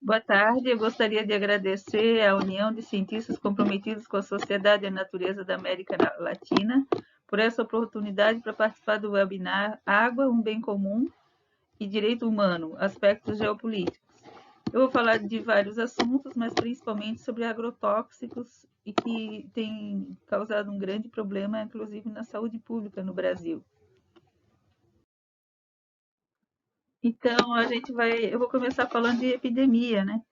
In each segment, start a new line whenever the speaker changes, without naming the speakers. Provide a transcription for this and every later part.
Boa tarde, eu gostaria de agradecer à União de Cientistas Comprometidos com a Sociedade e a Natureza da América Latina por essa oportunidade para participar do webinar Água, um Bem Comum e Direito Humano, Aspectos Geopolíticos. Eu vou falar de vários assuntos, mas principalmente sobre agrotóxicos e que tem causado um grande problema, inclusive na saúde pública no Brasil. Então, eu vou começar falando de epidemia, né?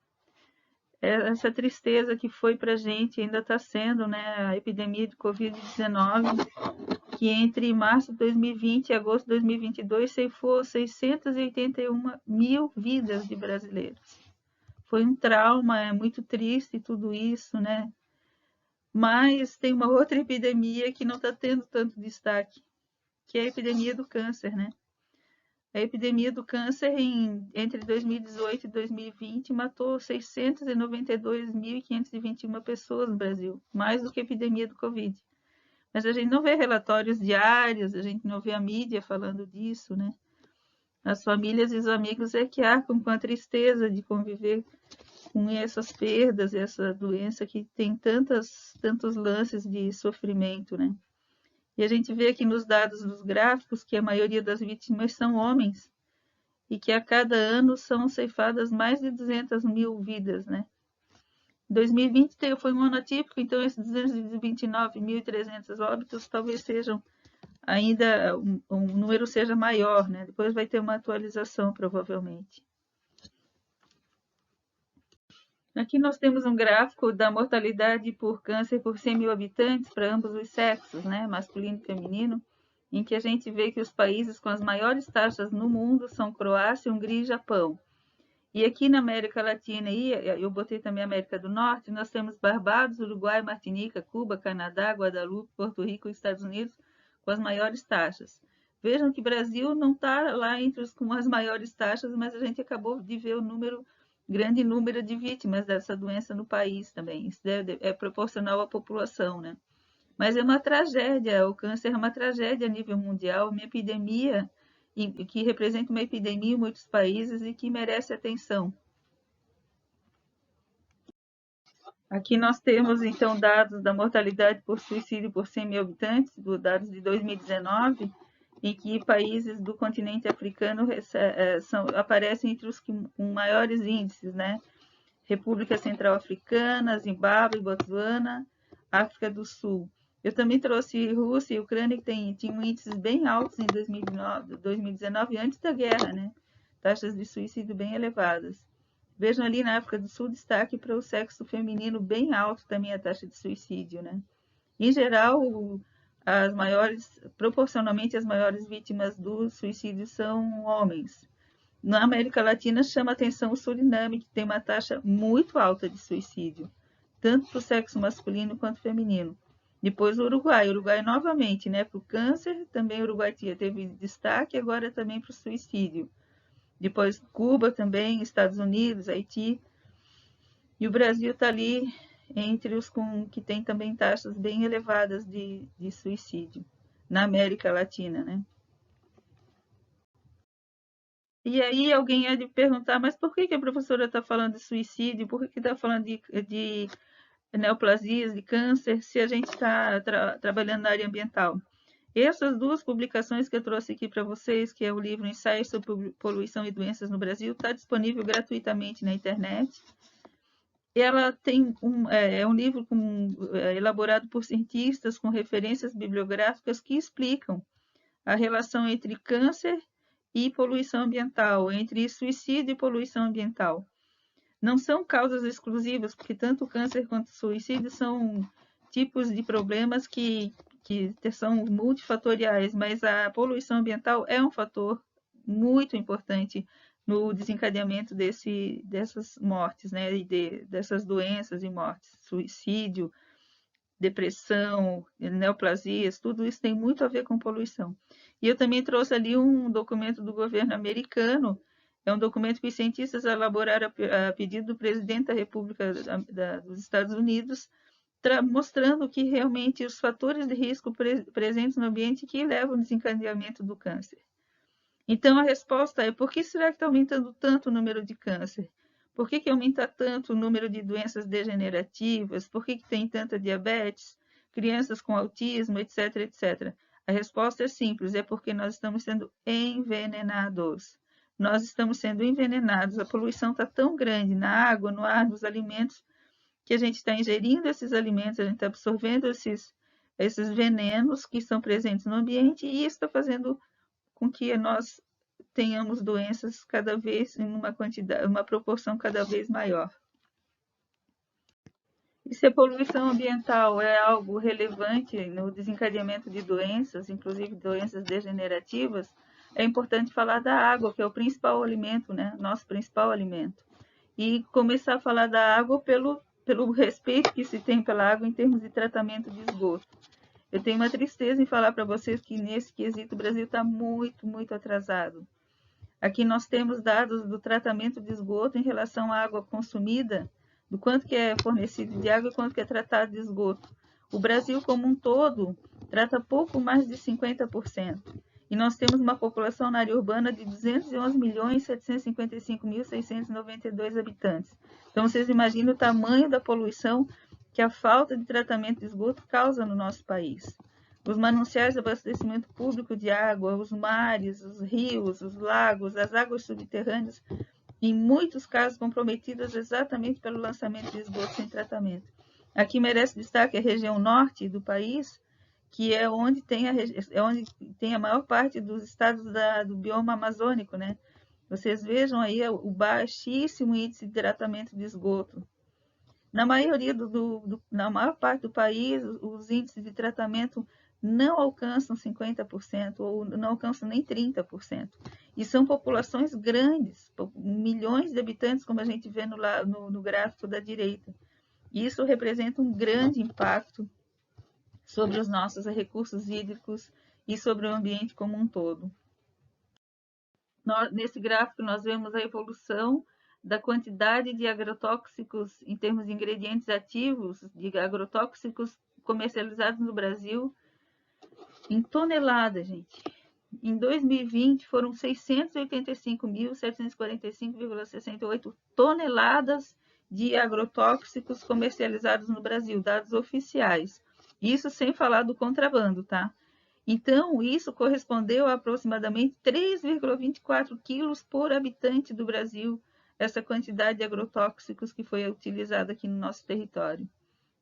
Essa tristeza que foi para a gente, ainda está sendo, né, a epidemia de Covid-19, que entre março de 2020 e agosto de 2022 ceifou 681 mil vidas de brasileiros. Foi um trauma, é muito triste tudo isso, né? Mas tem uma outra epidemia que não está tendo tanto destaque, que é a epidemia do câncer, né? A epidemia do câncer entre 2018 e 2020 matou 692.521 pessoas no Brasil, mais do que a epidemia do Covid. Mas a gente não vê relatórios diários, a gente não vê a mídia falando disso, né? As famílias e os amigos é que arcam com a tristeza de conviver com essas perdas, essa doença que tem tantos lances de sofrimento, né? E a gente vê aqui nos dados dos gráficos que a maioria das vítimas são homens, e que a cada ano são ceifadas mais de 200 mil vidas, né? 2020 foi um ano atípico, então esses 229.300 óbitos talvez sejam ainda, um número seja maior, né? Depois vai ter uma atualização, provavelmente. Aqui nós temos um gráfico da mortalidade por câncer por 100 mil habitantes para ambos os sexos, né? Masculino e feminino, em que a gente vê que os países com as maiores taxas no mundo são Croácia, Hungria e Japão. E aqui na América Latina, e eu botei também a América do Norte, nós temos Barbados, Uruguai, Martinica, Cuba, Canadá, Guadalupe, Porto Rico e Estados Unidos com as maiores taxas. Vejam que o Brasil não está lá entre os com as maiores taxas, mas a gente acabou de ver o grande número de vítimas dessa doença no país também. Isso é proporcional à população, né? Mas é uma tragédia, o câncer é uma tragédia a nível mundial, uma epidemia que representa uma epidemia em muitos países e que merece atenção. Aqui nós temos, então, dados da mortalidade por suicídio por 100 mil habitantes, dados de 2019, em que países do continente africano aparecem entre os com maiores índices, né? República Central Africana, Zimbábue, Botsuana, África do Sul. Eu também trouxe Rússia e Ucrânia, que tinham índices bem altos em 2019, antes da guerra, né? Taxas de suicídio bem elevadas. Vejam ali na África do Sul destaque para o sexo feminino bem alto também a taxa de suicídio, né? Em geral, proporcionalmente as maiores vítimas do suicídio são homens. Na América Latina chama atenção o Suriname, que tem uma taxa muito alta de suicídio, tanto para o sexo masculino quanto feminino. Depois o Uruguai novamente, né, para o câncer, também o Uruguai teve destaque, agora também para o suicídio. Depois Cuba também, Estados Unidos, Haiti. E o Brasil está ali entre os que tem também taxas bem elevadas de suicídio, na América Latina, né? E aí alguém há de perguntar, mas por que a professora está falando de suicídio? Por que está falando de neoplasias, de câncer, se a gente está trabalhando na área ambiental? Essas duas publicações que eu trouxe aqui para vocês, que é o livro Ensaios sobre Poluição e Doenças no Brasil, está disponível gratuitamente na internet. Ela tem é um livro elaborado por cientistas com referências bibliográficas que explicam a relação entre câncer e poluição ambiental, entre suicídio e poluição ambiental. Não são causas exclusivas, porque tanto o câncer quanto o suicídio são tipos de problemas que são multifatoriais, mas a poluição ambiental é um fator muito importante no desencadeamento dessas mortes, né, dessas doenças e mortes, suicídio, depressão, neoplasias, tudo isso tem muito a ver com poluição. E eu também trouxe ali um documento do governo americano, é um documento que os cientistas elaboraram a pedido do presidente da República dos Estados Unidos, mostrando que realmente os fatores de risco presentes no ambiente que levam ao desencadeamento do câncer. Então, a resposta é: por que será que está aumentando tanto o número de câncer? Por que aumenta tanto o número de doenças degenerativas? Por que tem tanta diabetes? Crianças com autismo, etc, etc. A resposta é simples, é porque nós estamos sendo envenenados. Nós estamos sendo envenenados. A poluição está tão grande na água, no ar, nos alimentos, que a gente está ingerindo esses alimentos, a gente está absorvendo esses venenos que estão presentes no ambiente e isso está fazendo com que nós tenhamos doenças cada vez em uma quantidade, uma proporção cada vez maior. E se a poluição ambiental é algo relevante no desencadeamento de doenças, inclusive doenças degenerativas, é importante falar da água, que é o principal alimento, né? Nosso principal alimento. E começar a falar da água pelo respeito que se tem pela água em termos de tratamento de esgoto. Eu tenho uma tristeza em falar para vocês que nesse quesito o Brasil está muito, muito atrasado. Aqui nós temos dados do tratamento de esgoto em relação à água consumida, do quanto que é fornecido de água e quanto que é tratado de esgoto. O Brasil como um todo trata pouco mais de 50%. E nós temos uma população na área urbana de 211.755.692 habitantes. Então vocês imaginam o tamanho da poluição que a falta de tratamento de esgoto causa no nosso país. Os mananciais de abastecimento público de água, os mares, os rios, os lagos, as águas subterrâneas, em muitos casos comprometidas exatamente pelo lançamento de esgoto sem tratamento. Aqui merece destaque a região norte do país, que é onde tem a maior parte dos estados do bioma amazônico, né? Vocês vejam aí o baixíssimo índice de tratamento de esgoto. Na maior parte do país, os índices de tratamento não alcançam 50% ou não alcançam nem 30%. E são populações grandes, milhões de habitantes, como a gente vê no gráfico da direita. Isso representa um grande impacto sobre os nossos recursos hídricos e sobre o ambiente como um todo. Nesse gráfico, nós vemos a evolução da quantidade de agrotóxicos em termos de ingredientes ativos, de agrotóxicos comercializados no Brasil, em toneladas, gente. Em 2020, foram 685.745,68 toneladas de agrotóxicos comercializados no Brasil, dados oficiais. Isso sem falar do contrabando, tá? Então, isso correspondeu a aproximadamente 3,24 quilos por habitante do Brasil, essa quantidade de agrotóxicos que foi utilizada aqui no nosso território.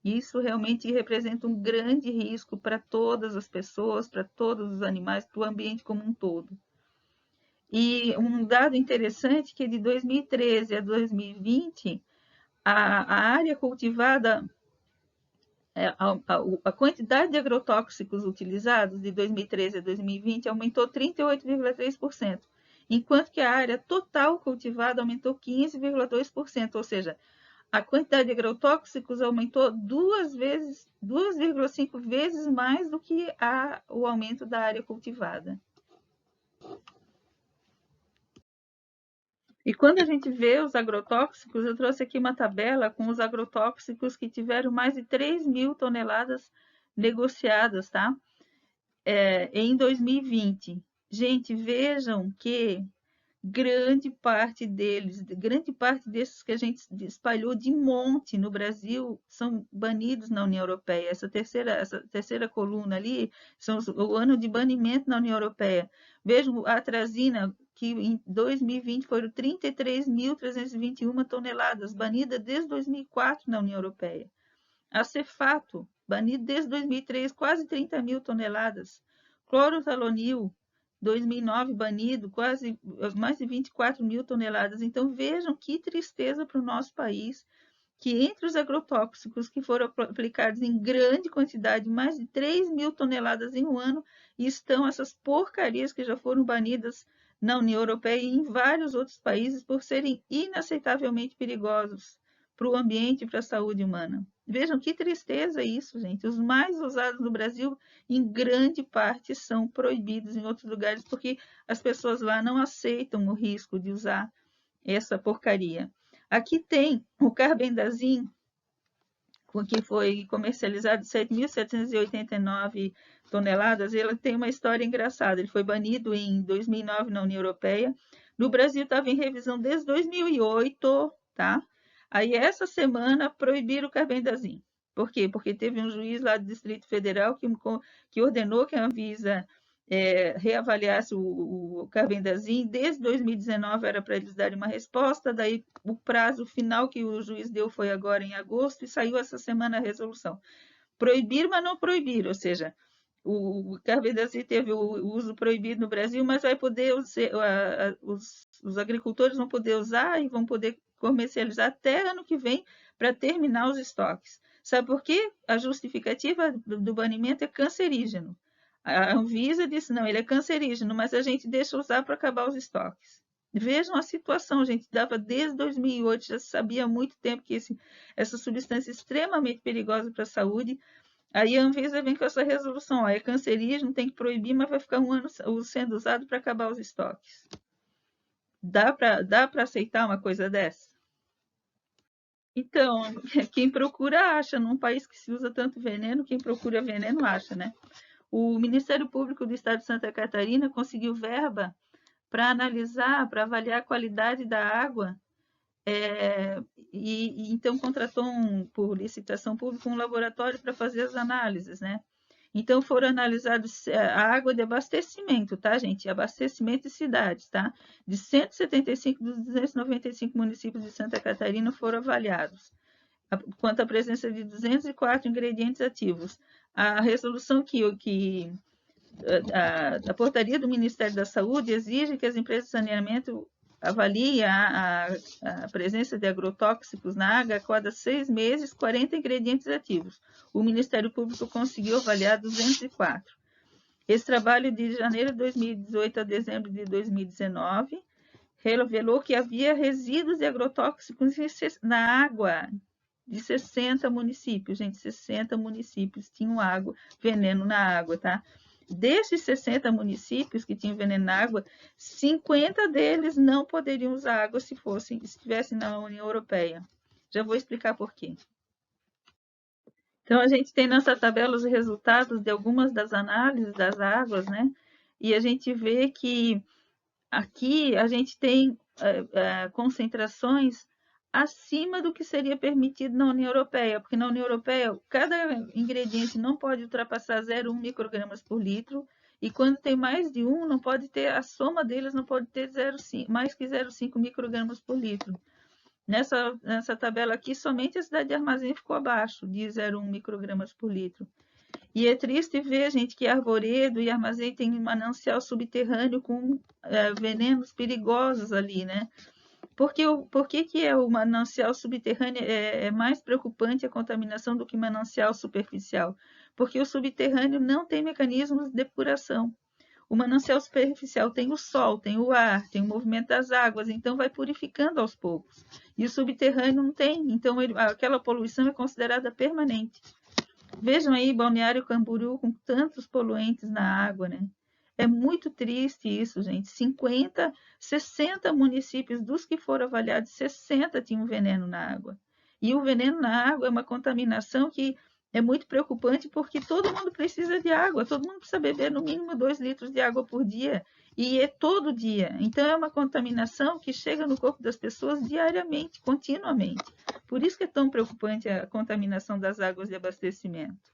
Isso realmente representa um grande risco para todas as pessoas, para todos os animais, para o ambiente como um todo. E um dado interessante que de 2013 a 2020, a área cultivada, a quantidade de agrotóxicos utilizados de 2013 a 2020 aumentou 38,3%, enquanto que a área total cultivada aumentou 15,2%, ou seja, a quantidade de agrotóxicos aumentou 2,5 vezes mais do que o aumento da área cultivada. E quando a gente vê os agrotóxicos, eu trouxe aqui uma tabela com os agrotóxicos que tiveram mais de 3.000 toneladas negociadas, tá? Em 2020. Gente, vejam que grande parte desses que a gente espalhou de monte no Brasil são banidos na União Europeia. Essa terceira coluna ali são o ano de banimento na União Europeia. Vejam a atrazina, que em 2020 foram 33.321 toneladas, banida desde 2004 na União Europeia. A cefato, banido desde 2003, quase 30.000 toneladas. Clorotalonil, 2009 banido, mais de 24.000 toneladas. Então vejam que tristeza para o nosso país, que entre os agrotóxicos que foram aplicados em grande quantidade, mais de 3.000 toneladas em um ano, estão essas porcarias que já foram banidas na União Europeia e em vários outros países por serem inaceitavelmente perigosos para o ambiente e para a saúde humana. Vejam que tristeza isso, gente. Os mais usados no Brasil, em grande parte, são proibidos em outros lugares, porque as pessoas lá não aceitam o risco de usar essa porcaria. Aqui tem o carbendazim, que foi comercializado 7.789 toneladas. Ele tem uma história engraçada. Ele foi banido em 2009 na União Europeia. No Brasil estava em revisão desde 2008, tá? Aí, essa semana, proibiram o carbendazim. Por quê? Porque teve um juiz lá do Distrito Federal que ordenou que a Anvisa reavaliasse o carbendazim. Desde 2019 era para eles darem uma resposta, daí o prazo final que o juiz deu foi agora em agosto, e saiu essa semana a resolução. Proibir, mas não proibir, ou seja, o carbendazim teve o uso proibido no Brasil, mas vai poder os agricultores vão poder usar e vão poder comercializar até ano que vem para terminar os estoques. Sabe por quê? A justificativa do banimento é cancerígeno. A Anvisa disse, não, ele é cancerígeno, mas a gente deixa usar para acabar os estoques. Vejam a situação, gente, dava desde 2008, já se sabia há muito tempo que essa substância é extremamente perigosa para a saúde. Aí a Anvisa vem com essa resolução, ó, é cancerígeno, tem que proibir, mas vai ficar um ano sendo usado para acabar os estoques. Dá para aceitar uma coisa dessa? Então, quem procura acha. Num país que se usa tanto veneno, quem procura veneno acha, né? O Ministério Público do Estado de Santa Catarina conseguiu verba para analisar, para avaliar a qualidade da água, e então contratou por licitação pública um laboratório para fazer as análises, né? Então foram analisados a água de abastecimento, tá, gente? Abastecimento de cidades, tá? De 175 dos 295 municípios de Santa Catarina foram avaliados, quanto à presença de 204 ingredientes ativos. A resolução a portaria do Ministério da Saúde exige que as empresas de saneamento avaliem a presença de agrotóxicos na água a cada 6 meses, 40 ingredientes ativos. O Ministério Público conseguiu avaliar 204. Esse trabalho de janeiro de 2018 a dezembro de 2019 revelou que havia resíduos de agrotóxicos na água de 60 municípios. Gente, 60 municípios tinham água, veneno na água, tá? Desses 60 municípios que tinham veneno na água, 50 deles não poderiam usar água se estivessem na União Europeia. Já vou explicar por quê. Então, a gente tem nessa tabela os resultados de algumas das análises das águas, né? E a gente vê que aqui a gente tem concentrações acima do que seria permitido na União Europeia, porque na União Europeia cada ingrediente não pode ultrapassar 0,1 microgramas por litro, e quando tem mais de um, não pode ter, a soma deles não pode ter mais que 0,5 microgramas por litro. Nessa tabela aqui, somente a cidade de Armazém ficou abaixo de 0,1 microgramas por litro. E é triste ver, gente, que Arvoredo e Armazém têm um manancial subterrâneo com venenos perigosos ali, né? Por que é o manancial subterrâneo é mais preocupante a contaminação do que o manancial superficial? Porque o subterrâneo não tem mecanismos de depuração. O manancial superficial tem o sol, tem o ar, tem o movimento das águas, então vai purificando aos poucos. E o subterrâneo não tem, então aquela poluição é considerada permanente. Vejam aí Balneário Camboriú com tantos poluentes na água, né? É muito triste isso, gente. 50, 60 municípios dos que foram avaliados, 60 tinham veneno na água. E o veneno na água é uma contaminação que é muito preocupante porque todo mundo precisa de água, todo mundo precisa beber no mínimo 2 litros de água por dia, e é todo dia. Então é uma contaminação que chega no corpo das pessoas diariamente, continuamente. Por isso que é tão preocupante a contaminação das águas de abastecimento.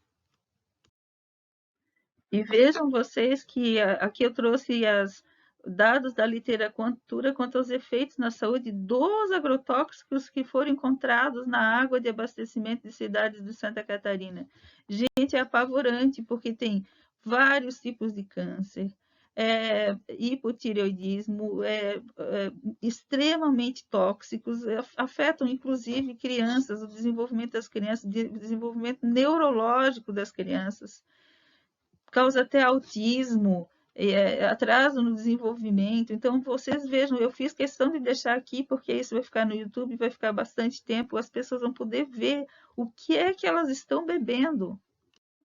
E vejam vocês que aqui eu trouxe os dados da literatura quanto aos efeitos na saúde dos agrotóxicos que foram encontrados na água de abastecimento de cidades de Santa Catarina. Gente, é apavorante, porque tem vários tipos de câncer, hipotireoidismo, extremamente tóxicos, afetam inclusive crianças, o desenvolvimento das crianças, o desenvolvimento neurológico das crianças, causa até autismo, atraso no desenvolvimento. Então, vocês vejam, eu fiz questão de deixar aqui, porque isso vai ficar no YouTube, vai ficar bastante tempo, as pessoas vão poder ver o que é que elas estão bebendo.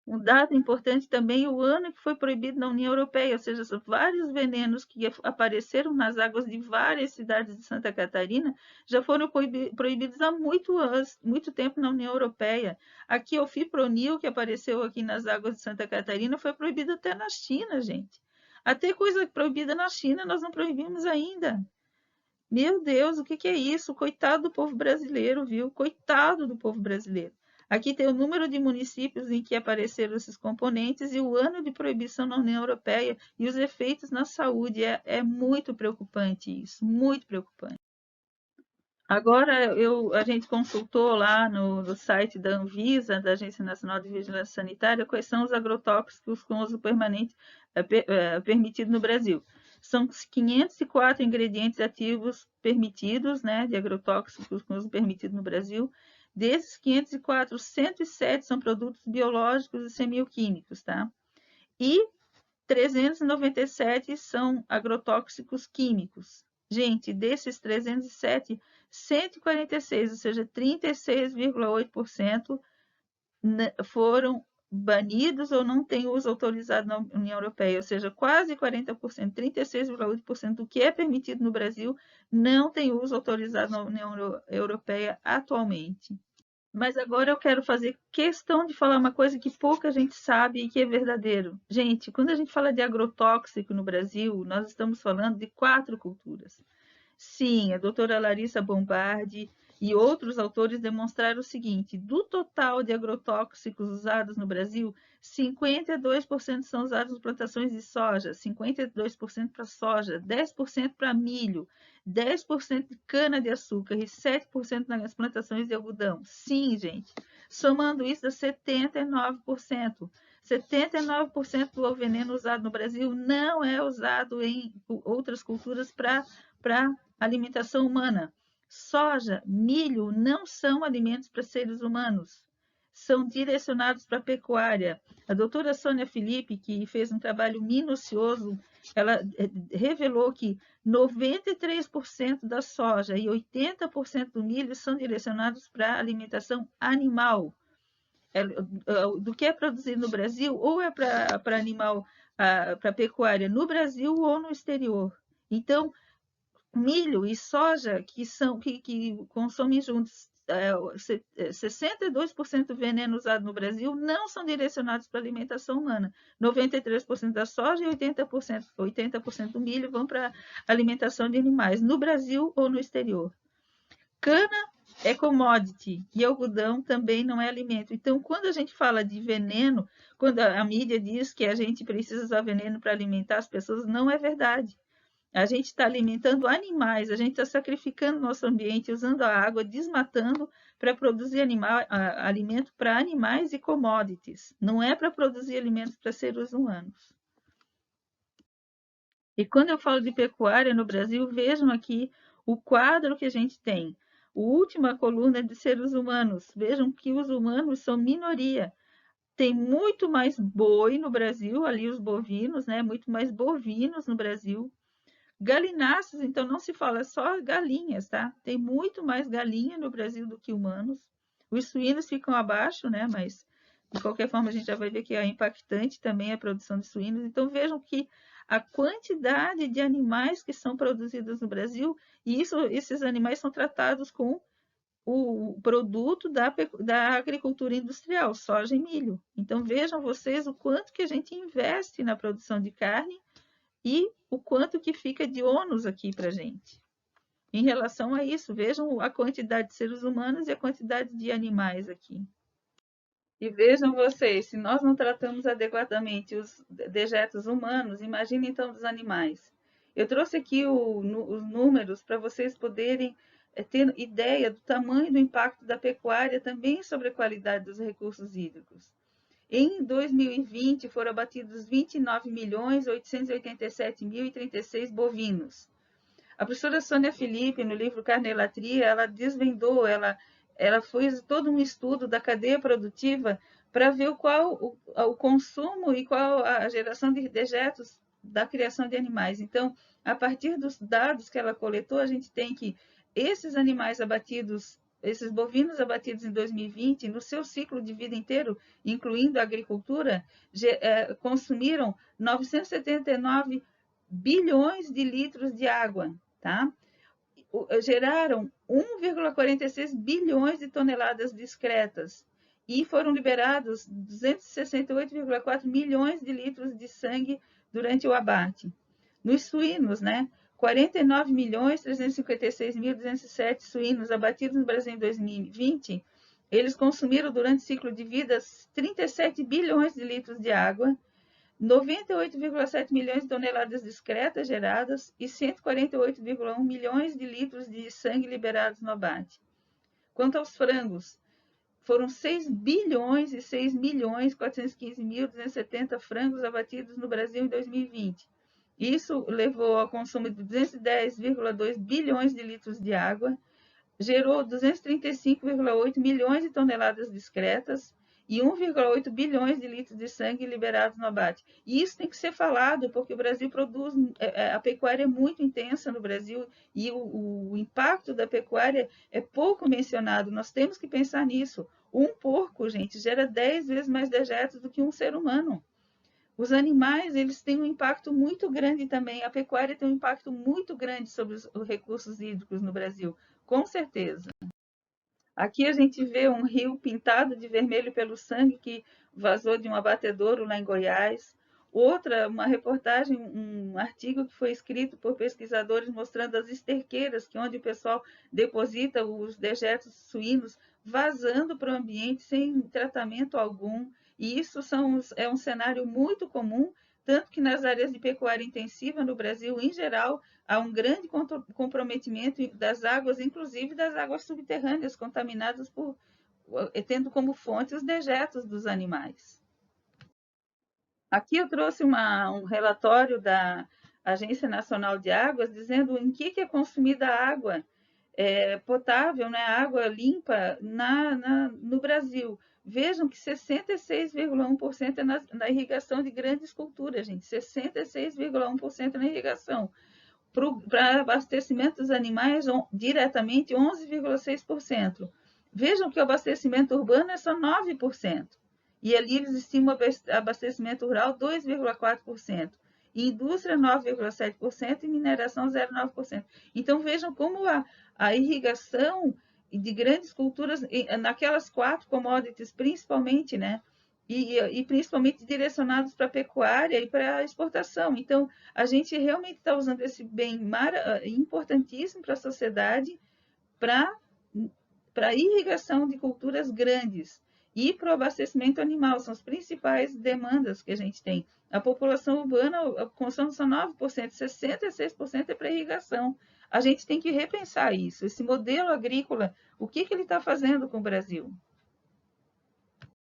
Um dado importante também, o ano que foi proibido na União Europeia, ou seja, vários venenos que apareceram nas águas de várias cidades de Santa Catarina já foram proibidos há muito tempo na União Europeia. Aqui, o fipronil, que apareceu aqui nas águas de Santa Catarina, foi proibido até na China, gente. Até coisa proibida na China nós não proibimos ainda. Meu Deus, o que que é isso? Coitado do povo brasileiro, viu? Coitado do povo brasileiro. Aqui tem o número de municípios em que apareceram esses componentes e o ano de proibição na União Europeia e os efeitos na saúde. É muito preocupante isso, muito preocupante. Agora, a gente consultou lá no site da Anvisa, da Agência Nacional de Vigilância Sanitária, quais são os agrotóxicos com uso permanente permitido no Brasil. São 504 ingredientes ativos permitidos, né, de agrotóxicos com uso permitido no Brasil. Desses 504, 107 são produtos biológicos e semioquímicos, tá? E 397 são agrotóxicos químicos. Gente, desses 307, 146, ou seja, 36,8% foram banidos ou não têm uso autorizado na União Europeia, ou seja, quase 40%, 36,8% do que é permitido no Brasil não tem uso autorizado na União Europeia atualmente. Mas agora eu quero fazer questão de falar uma coisa que pouca gente sabe e que é verdadeiro. Gente, quando a gente fala de agrotóxico no Brasil, nós estamos falando de 4 culturas. Sim, a doutora Larissa Bombardi e outros autores demonstraram o seguinte: do total de agrotóxicos usados no Brasil, 52% são usados em plantações de soja, 52% para soja, 10% para milho, 10% de cana-de-açúcar e 7% nas plantações de algodão. Sim, gente, somando isso dá 79%. 79% do veneno usado no Brasil não é usado em outras culturas para alimentação humana. Soja, milho não são alimentos para seres humanos. São direcionados para a pecuária. A doutora Sônia Felipe, que fez um trabalho minucioso, ela revelou que 93% da soja e 80% do milho são direcionados para alimentação animal. Do que é produzido no Brasil, ou é para animal, para pecuária no Brasil ou no exterior. Então, milho e soja que consomem juntos 62% do veneno usado no Brasil não são direcionados para alimentação humana. 93% da soja e 80% do milho vão para alimentação de animais, no Brasil ou no exterior. Cana é commodity e algodão também não é alimento. Então, quando a gente fala de veneno, quando a mídia diz que a gente precisa usar veneno para alimentar as pessoas, não é verdade. A gente está alimentando animais, a gente está sacrificando nosso ambiente, usando a água, desmatando para produzir alimento para animais e commodities. Não é para produzir alimentos para seres humanos. E quando eu falo de pecuária no Brasil, vejam aqui o quadro que a gente tem. A última coluna é de seres humanos. Vejam que os humanos são minoria. Tem muito mais boi no Brasil, ali os bovinos, né? Muito mais bovinos no Brasil. Galináceos, então não se fala só galinhas, tá? Tem muito mais galinha no Brasil do que humanos. Os suínos ficam abaixo, né? Mas de qualquer forma a gente já vai ver que é impactante também a produção de suínos. Então vejam que a quantidade de animais que são produzidos no Brasil, e esses animais são tratados com o produto da agricultura industrial, soja e milho. Então vejam vocês o quanto que a gente investe na produção de carne e o quanto que fica de ônus aqui para a gente. Em relação a isso, vejam a quantidade de seres humanos e a quantidade de animais aqui. E vejam vocês, se nós não tratamos adequadamente os dejetos humanos, imagine então dos animais. Eu trouxe aqui os números para vocês poderem ter ideia do tamanho do impacto da pecuária também sobre a qualidade dos recursos hídricos. Em 2020, foram abatidos 29.887.036 bovinos. A professora Sônia Felipe, no livro Carnelatria, ela desvendou, ela fez todo um estudo da cadeia produtiva para ver qual o consumo e qual a geração de dejetos da criação de animais. Então, a partir dos dados que ela coletou, a gente tem que esses animais abatidos, esses bovinos abatidos em 2020, no seu ciclo de vida inteiro, incluindo a agricultura, consumiram 979 bilhões de litros de água, tá? Geraram 1,46 bilhões de toneladas discretas e foram liberados 268,4 milhões de litros de sangue durante o abate. Nos suínos, né? 49.356.207 suínos abatidos no Brasil em 2020, eles consumiram durante o ciclo de vida 37 bilhões de litros de água, 98,7 milhões de toneladas de excretas geradas e 148,1 milhões de litros de sangue liberados no abate. Quanto aos frangos, foram 6 bilhões e 6 milhões 415.270 frangos abatidos no Brasil em 2020. Isso levou ao consumo de 210,2 bilhões de litros de água, gerou 235,8 milhões de toneladas de excretas e 1,8 bilhões de litros de sangue liberados no abate. E isso tem que ser falado, porque o Brasil produz, a pecuária é muito intensa no Brasil e o impacto da pecuária é pouco mencionado. Nós temos que pensar nisso. Um porco, gente, gera 10 vezes mais dejetos do que um ser humano. Os animais, eles têm um impacto muito grande também. A pecuária tem um impacto muito grande sobre os recursos hídricos no Brasil, com certeza. Aqui a gente vê um rio pintado de vermelho pelo sangue que vazou de um abatedouro lá em Goiás. Outra, uma reportagem, um artigo que foi escrito por pesquisadores mostrando as esterqueiras, que onde o pessoal deposita os dejetos suínos, vazando para o ambiente sem tratamento algum. E isso é um cenário muito comum, tanto que nas áreas de pecuária intensiva no Brasil, em geral, há um grande comprometimento das águas, inclusive das águas subterrâneas, contaminadas tendo como fonte os dejetos dos animais. Aqui eu trouxe um relatório da Agência Nacional de Águas dizendo em que é consumida a água potável, né, água limpa no Brasil. Vejam que 66,1% é na irrigação de grandes culturas, gente. 66,1% na irrigação. Para abastecimento dos animais, diretamente 11,6%. Vejam que o abastecimento urbano é só 9%. E ali eles estimam abastecimento rural 2,4%. E indústria 9,7% e mineração 0,9%. Então vejam como a irrigação de grandes culturas, naquelas 4 commodities principalmente, né? E principalmente direcionados para a pecuária e para a exportação. Então, a gente realmente está usando esse bem importantíssimo para a sociedade para a irrigação de culturas grandes e para o abastecimento animal. São as principais demandas que a gente tem. A população urbana, a consumo são 9%, 66% é para irrigação. A gente tem que repensar isso. Esse modelo agrícola, o que ele está fazendo com o Brasil?